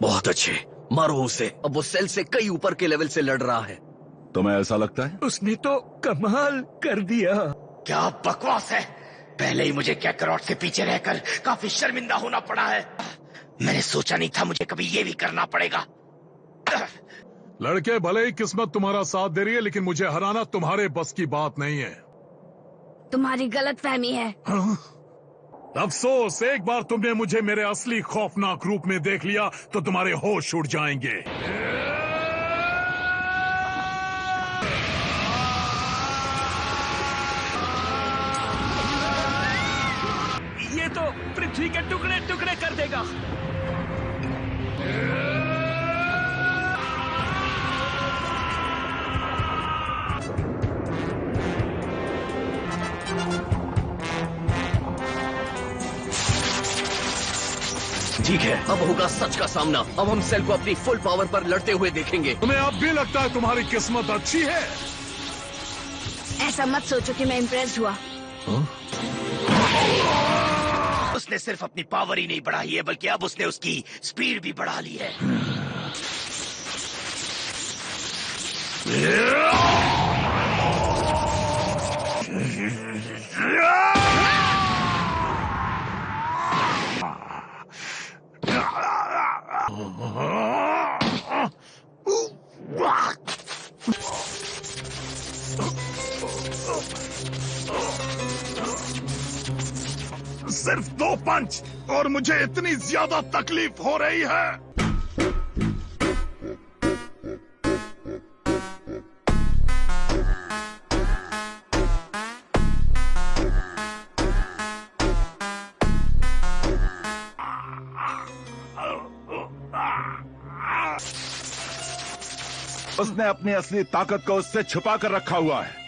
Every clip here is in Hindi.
बहुत अच्छे, मारो उसे। अब वो सेल से कई ऊपर के लेवल से लड़ रहा है। तुम्हें ऐसा लगता है? उसने तो कमाल कर दिया। क्या बकवास है। पहले ही मुझे कैकरॉट से पीछे रहकर काफी शर्मिंदा होना पड़ा है। मैंने सोचा नहीं था मुझे कभी ये भी करना पड़ेगा। लड़के, भले ही किस्मत तुम्हारा साथ दे रही है, लेकिन मुझे हराना तुम्हारे बस की बात नहीं है। तुम्हारी गलतफहमी है। अफसोस, एक बार तुमने मुझे मेरे असली खौफनाक रूप में देख लिया तो तुम्हारे होश उड़ जाएंगे। ये तो पृथ्वी के टुकड़े टुकड़े कर देगा। ठीक है, अब होगा सच का सामना। अब हम सेल को अपनी फुल पावर पर लड़ते हुए देखेंगे। तुम्हें अब भी लगता है तुम्हारी किस्मत अच्छी है? ऐसा मत सोचो कि मैं इम्प्रेस्ड हुआ। उसने सिर्फ अपनी पावर ही नहीं बढ़ाई है, बल्कि अब उसने उसकी स्पीड भी बढ़ा ली है। सिर्फ 2 पंच और मुझे इतनी ज्यादा तकलीफ हो रही है। उसने अपनी असली ताकत को उससे छुपा कर रखा हुआ है।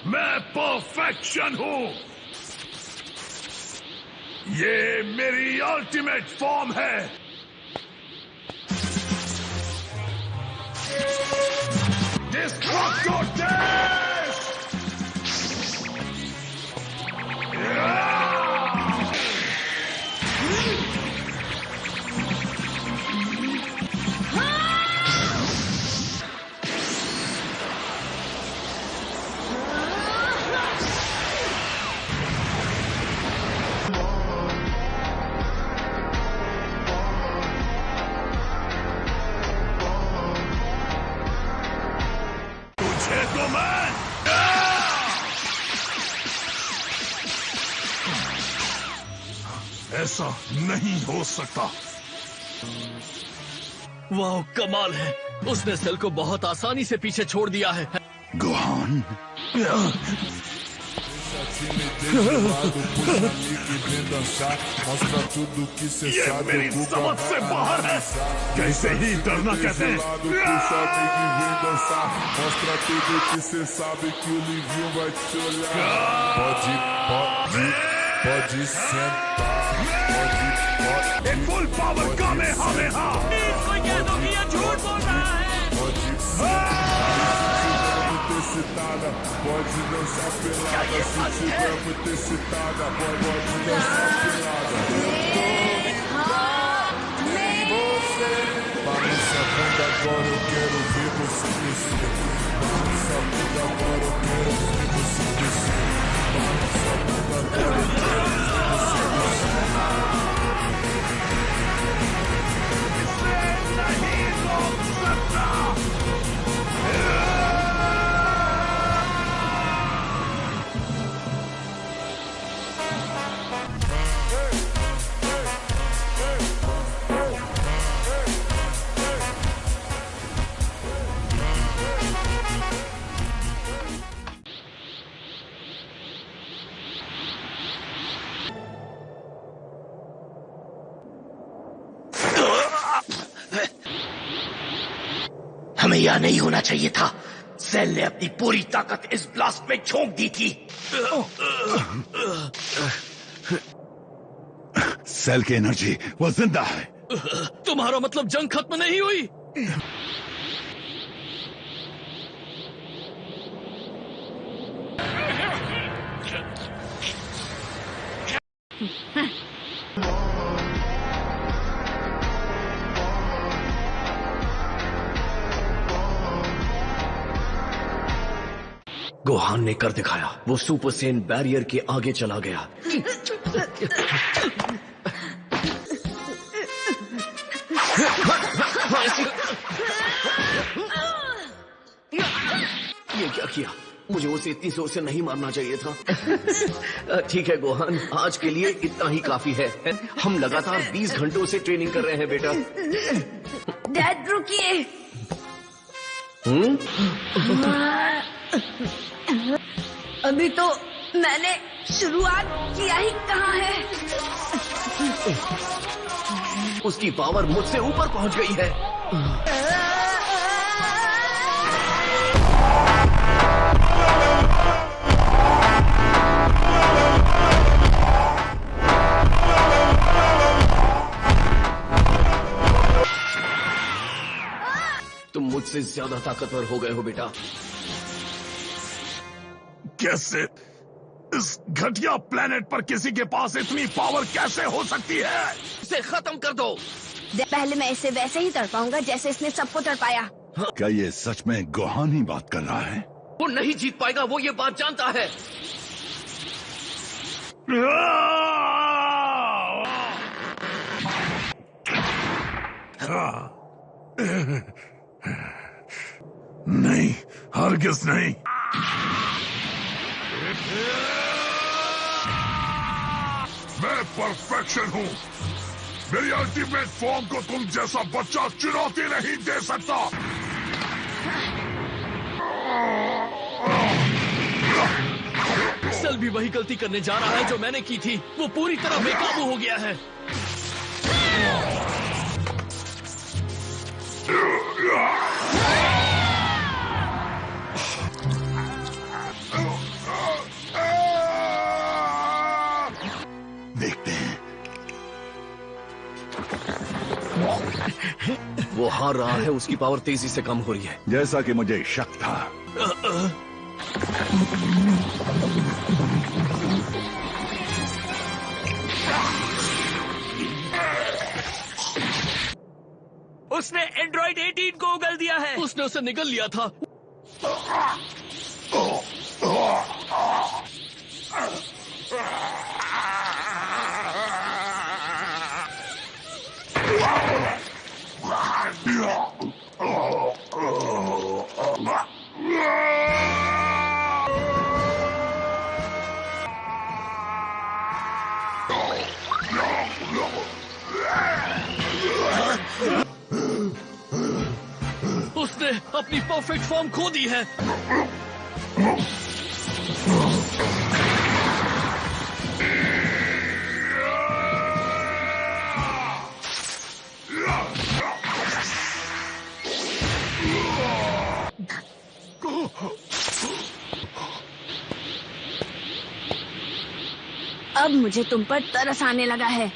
मैं परफेक्शन हूं। ये मेरी अल्टीमेट फॉर्म है। डिस्ट्रक्टोटेस! ऐसा नहीं हो सकता। वाह, कमाल है। उसने सेल को बहुत आसानी से पीछे छोड़ दिया है। गोहान, ये मेरी समझ से बाहर है। कैसे ही डरना कहते हैं। Pode sentar, pode. एक फुल पावर का में हमें कोई कह दो कि ये झूठ बोल रहा है। Pode sentar, muito excitada, pode dançar pelada. Se tiver muito excitada, pode dançar pelada. Balança a bunda agora, eu quero ver você descer. Balança a bunda agora, eu quero ver você descer. Balança a bunda agora, eu quero ver você descer. हमें यहाँ नहीं होना चाहिए था। सेल ने अपनी पूरी ताकत इस ब्लास्ट में झोंक दी थी। सेल की एनर्जी वो जिंदा है। तुम्हारा मतलब जंग खत्म नहीं हुई? गोहान ने कर दिखाया। वो सुपर सेन बैरियर के आगे चला गया। ये क्या किया? मुझे उसे इतनी जोर से नहीं मारना चाहिए था। ठीक है गोहान, आज के लिए इतना ही काफी है। हम लगातार 20 घंटों से ट्रेनिंग कर रहे हैं बेटा। डैड रुकिए। अभी तो मैंने शुरुआत किया ही कहाँ है। उसकी पावर मुझसे ऊपर पहुंच गई है। तुम मुझसे ज्यादा ताकतवर हो गए हो बेटा। कैसे? इस घटिया प्लेनेट पर किसी के पास इतनी पावर कैसे हो सकती है? इसे खत्म कर दो। पहले मैं इसे वैसे ही तड़पाऊंगा जैसे इसने सबको तड़पाया। क्या ये सच में गोहान ही बात कर रहा है? वो नहीं जीत पाएगा, वो ये बात जानता है। नहीं, हरगिज नहीं। मैं परफेक्शन हूँ। मेरी अल्टीमेट फॉर्म को तुम जैसा बच्चा चुनौती नहीं दे सकता। सेल भी वही गलती करने जा रहा है जो मैंने की थी। वो पूरी तरह बेकाबू हो गया है। देखते हैं। वो हार रहा है, उसकी पावर तेजी से कम हो रही है। जैसा कि मुझे शक था। उसने एंड्रॉइड 18 को उगल दिया है। उसने उसे निगल लिया था। उसने अपनी परफेक्ट फॉर्म खो दी है। अब मुझे तुम पर तरस आने लगा है।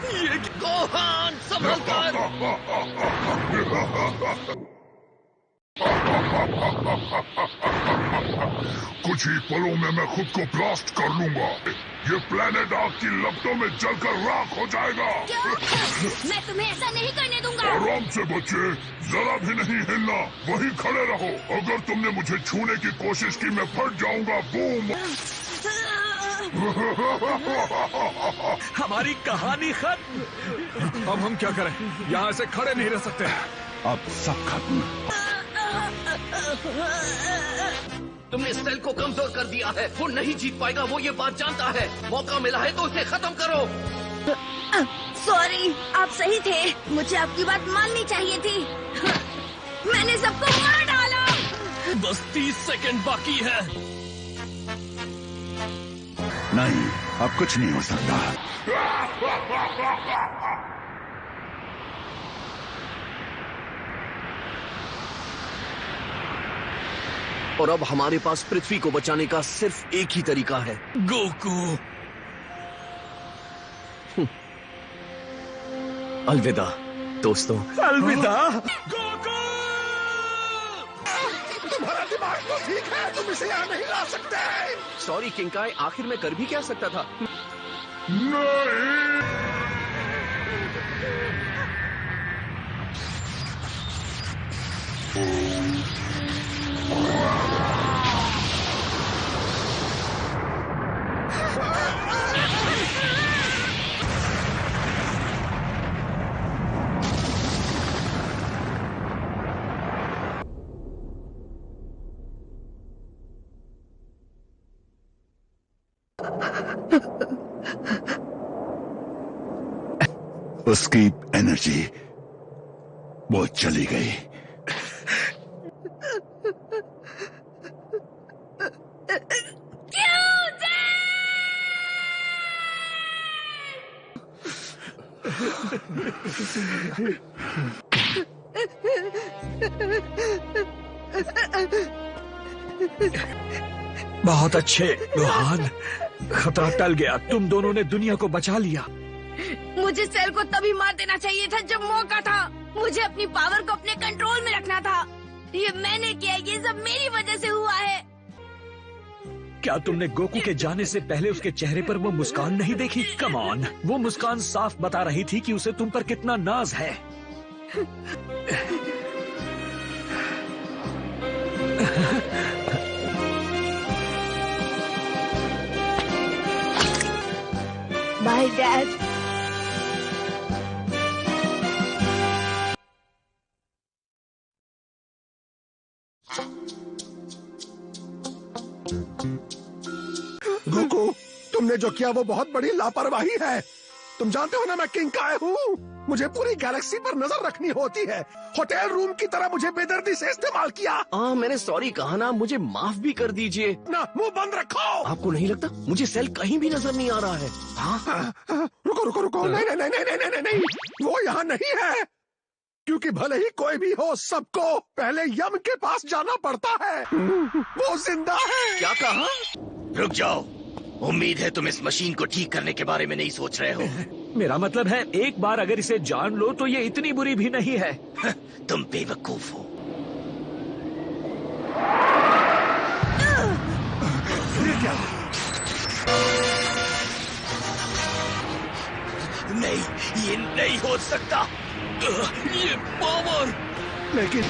ये गोहान संभल कर। कुछ ही पलों में मैं खुद को ब्लास्ट कर लूंगा। ये प्लेनेट आग की लपटों में जलकर राख हो जाएगा। मैं तुम्हें ऐसा नहीं करने दूंगा। आराम से बच्चे, जरा भी नहीं हिलना, वहीं खड़े रहो। अगर तुमने मुझे छूने की कोशिश की मैं फट जाऊंगा। बूम। हमारी कहानी खत्म। अब हम क्या करें? यहाँ से खड़े नहीं रह सकते। अब सब खत्म। तुमने सेल को कमजोर कर दिया है। वो नहीं जीत पाएगा, वो ये बात जानता है। मौका मिला है तो उसे खत्म करो। सॉरी, आप सही थे। मुझे आपकी बात माननी चाहिए थी। मैंने सबको मार डाला। बस 30 सेकंड बाकी है। नहीं, अब कुछ नहीं हो सकता। और अब हमारे पास पृथ्वी को बचाने का सिर्फ एक ही तरीका है, गोकू। अलविदा दोस्तों। अलविदा। तुम्हारा दिमाग तो ठीक है, तुम इसे यहाँ नहीं ला सकते। सॉरी किंकाई, आखिर मैं कर भी क्या सकता था। उसकी एनर्जी वो चली गई। बहुत अच्छे गोहान, खतरा टल गया। तुम दोनों ने दुनिया को बचा लिया। मुझे सेल को तभी मार देना चाहिए था जब मौका था। मुझे अपनी पावर को अपने कंट्रोल में रखना था। ये मैंने किया, ये सब मेरी वजह से हुआ है। क्या तुमने गोकू के जाने से पहले उसके चेहरे पर वो मुस्कान नहीं देखी? कम ऑन, वो मुस्कान साफ बता रही थी कि उसे तुम पर कितना नाज है। Bye dad. गोकू, तुमने जो किया वो बहुत बड़ी लापरवाही है। तुम जानते हो ना मैं किंकाई हूँ। मुझे पूरी गैलेक्सी पर नजर रखनी होती है। होटल रूम की तरह मुझे बेदर्दी से इस्तेमाल किया। मैंने सॉरी कहा ना, मुझे माफ भी कर दीजिए ना, मुंह बंद रखो। आपको नहीं लगता मुझे सेल कहीं भी नजर नहीं आ रहा है? रुको रुको रुको, नहीं नहीं नहीं नहीं नहीं नहीं, वो यहाँ नहीं है। क्योंकि भले ही कोई भी हो, सबको पहले यम के पास जाना पड़ता है। वो जिंदा है। क्या कहा? रुक जाओ, उम्मीद है तुम इस मशीन को ठीक करने के बारे में नहीं सोच रहे हो। मेरा मतलब है, एक बार अगर इसे जान लो तो ये इतनी बुरी भी नहीं है। तुम बेवकूफ हो। ये क्या? नहीं, ये नहीं हो सकता। ये पावर। लेकिन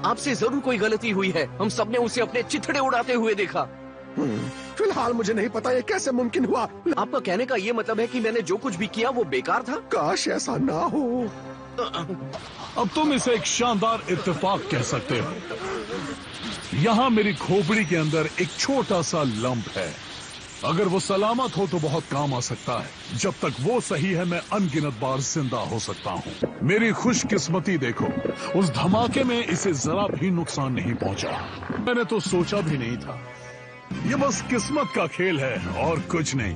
आपसे जरूर कोई गलती हुई है। हम सबने उसे अपने चिथड़े उड़ाते हुए देखा। फिलहाल मुझे नहीं पता ये कैसे मुमकिन हुआ। आपका कहने का ये मतलब है कि मैंने जो कुछ भी किया वो बेकार था? काश ऐसा ना हो। अब तुम इसे एक शानदार इत्तेफाक कह सकते हो। यहाँ मेरी खोपड़ी के अंदर एक छोटा सा लंप है। अगर वो सलामत हो तो बहुत काम आ सकता है। जब तक वो सही है, मैं अनगिनत बार जिंदा हो सकता हूँ। मेरी खुशकिस्मती देखो, उस धमाके में इसे जरा भी नुकसान नहीं पहुंचा। मैंने तो सोचा भी नहीं था। ये बस किस्मत का खेल है और कुछ नहीं।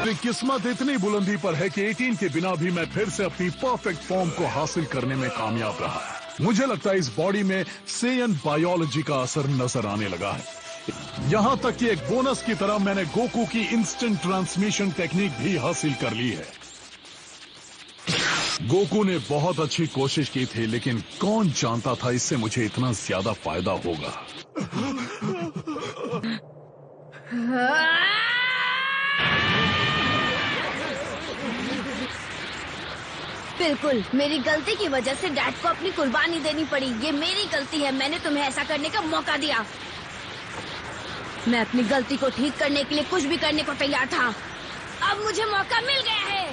मेरी किस्मत इतनी बुलंदी पर है कि 18 के बिना भी मैं फिर से अपनी परफेक्ट फॉर्म को हासिल करने में कामयाब रहा। मुझे लगता है इस बॉडी में सेयन बायोलॉजी का असर नजर आने लगा है। यहाँ तक कि एक बोनस की तरह मैंने गोकू की इंस्टेंट ट्रांसमिशन टेक्निक भी हासिल कर ली है। गोकू ने बहुत अच्छी कोशिश की थी, लेकिन कौन जानता था इससे मुझे इतना ज्यादा फायदा होगा। बिल्कुल मेरी गलती की वजह से डैड को अपनी कुर्बानी देनी पड़ी। ये मेरी गलती है। मैंने तुम्हें ऐसा करने का मौका दिया। मैं अपनी गलती को ठीक करने के लिए कुछ भी करने को तैयार था। अब मुझे मौका मिल गया है।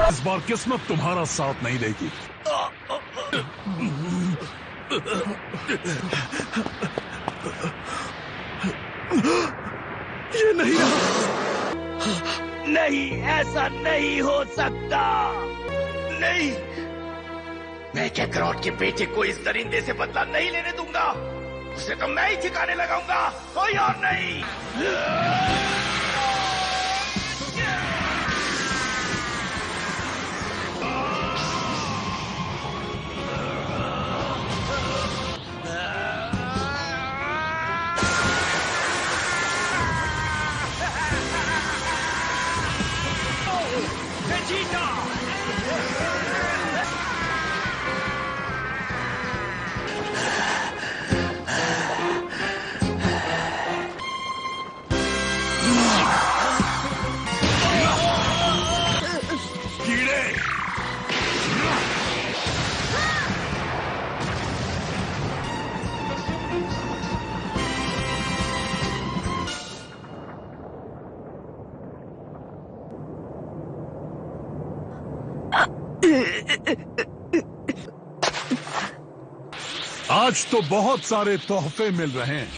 इस बार किस्मत तुम्हारा साथ नहीं देगी। ये नहीं, नहीं, ऐसा नहीं हो सकता। नहीं, मैं कैकरॉट के बेटे को इस दरिंदे से बदला नहीं लेने दूंगा। उसे तो मैं ही ठिकाने लगाऊंगा, कोई और नहीं। कीड़े, आज तो बहुत सारे तोहफे मिल रहे हैं।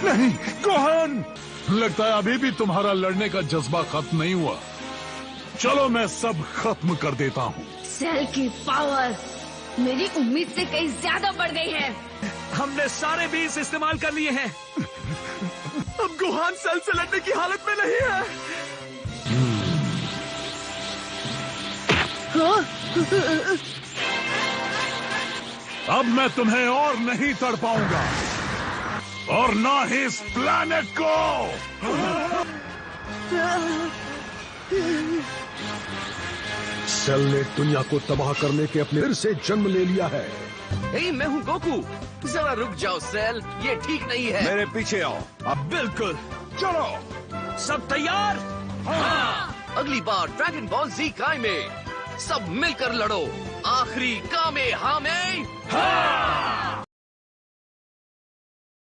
नहीं, गोहान, लगता है अभी भी तुम्हारा लड़ने का जज्बा खत्म नहीं हुआ। चलो मैं सब खत्म कर देता हूँ। सेल की पावर मेरी उम्मीद से कहीं ज्यादा बढ़ गई है। हमने सारे बीज इस्तेमाल कर लिए हैं। अब गोहान सेल से लड़ने की हालत में नहीं है। अब मैं तुम्हें और नहीं तड़ पाऊंगा, और ना ही इस प्लैनेट को। सेल ने दुनिया को तबाह करने के अपने फिर से जन्म ले लिया है। हे, मैं हूँ गोकू। जरा रुक जाओ सेल, ये ठीक नहीं है। मेरे पीछे आओ। अब बिल्कुल। चलो। सब तैयार? अगली बार ड्रैगन बॉल जी काय में सब मिलकर लड़ो। आखिरी कामे हामे।